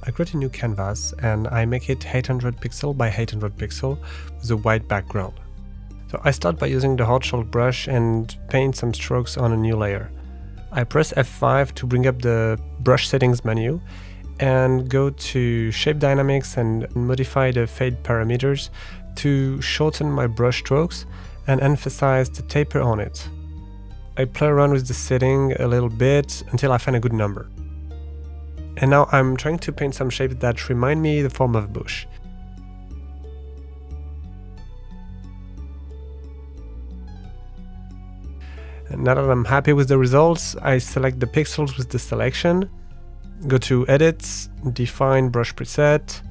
I create a new canvas and I make it 800 pixel by 800 pixel with a white background. So I start by using the hard chalk brush and paint some strokes on a new layer. I press F5 to bring up the brush settings menu and go to shape dynamics and modify the fade parameters to shorten my brush strokes and emphasize the taper on it. I play around with the setting a little bit until I find a good number. And now I'm trying to paint some shapes that remind me the form of a bush. And now that I'm happy with the results, I select the pixels with the selection, go to Edit, Define Brush Preset,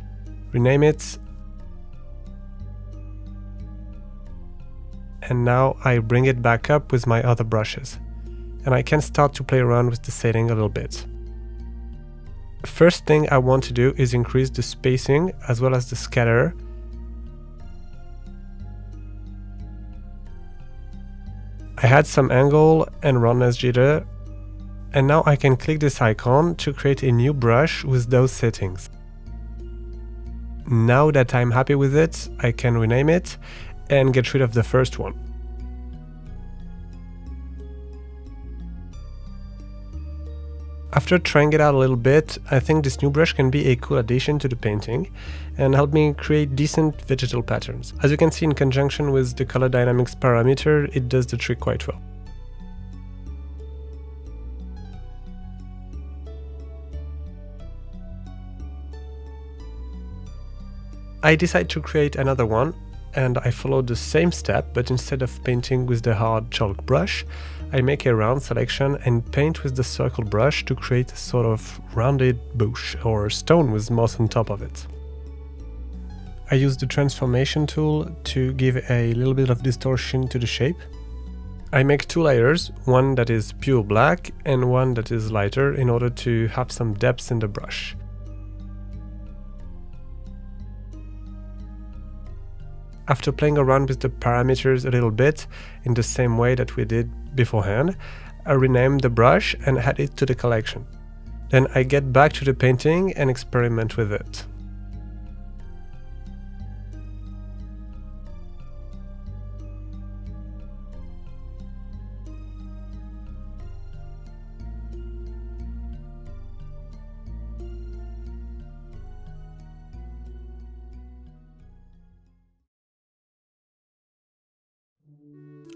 rename it, and now I bring it back up with my other brushes. And I can start to play around with the setting a little bit. First thing I want to do is increase the spacing as well as the scatter. I add some angle and roundness jitter, and now I can click this icon to create a new brush with those settings. Now that I'm happy with it, I can rename it and get rid of the first one. After trying it out a little bit, I think this new brush can be a cool addition to the painting and help me create decent vegetal patterns. As you can see, in conjunction with the color dynamics parameter, it does the trick quite well. I decide to create another one, and I follow the same step, but instead of painting with the hard chalk brush, I make a round selection and paint with the circle brush to create a sort of rounded bush or stone with moss on top of it. I use the transformation tool to give a little bit of distortion to the shape. I make two layers, one that is pure black and one that is lighter, in order to have some depth in the brush. After playing around with the parameters a little bit, in the same way that we did beforehand, I rename the brush and add it to the collection. Then I get back to the painting and experiment with it.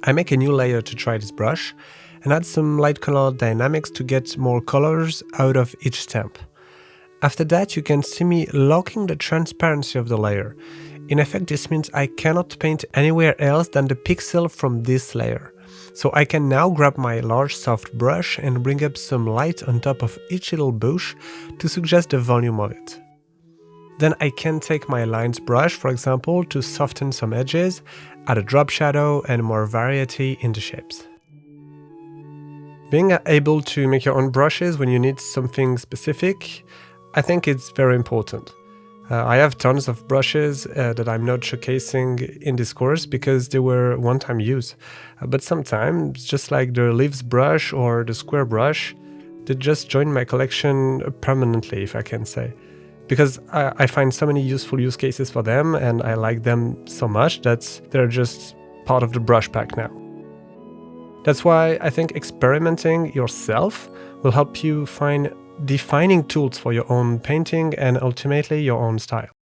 I make a new layer to try this brush and add some light color dynamics to get more colors out of each stamp. After that, you can see me locking the transparency of the layer. In effect, this means I cannot paint anywhere else than the pixel from this layer. So I can now grab my large soft brush and bring up some light on top of each little bush to suggest the volume of it. Then I can take my lines brush, for example, to soften some edges, add a drop shadow and more variety in the shapes. Being able to make your own brushes when you need something specific, I think it's very important. I have tons of brushes that I'm not showcasing in this course because they were one-time use. But sometimes, just like the leaves brush or the square brush, they just join my collection permanently, if I can say. Because I find so many useful use cases for them and I like them so much that they're just part of the brush pack now. That's why I think experimenting yourself will help you find defining tools for your own painting and ultimately your own style.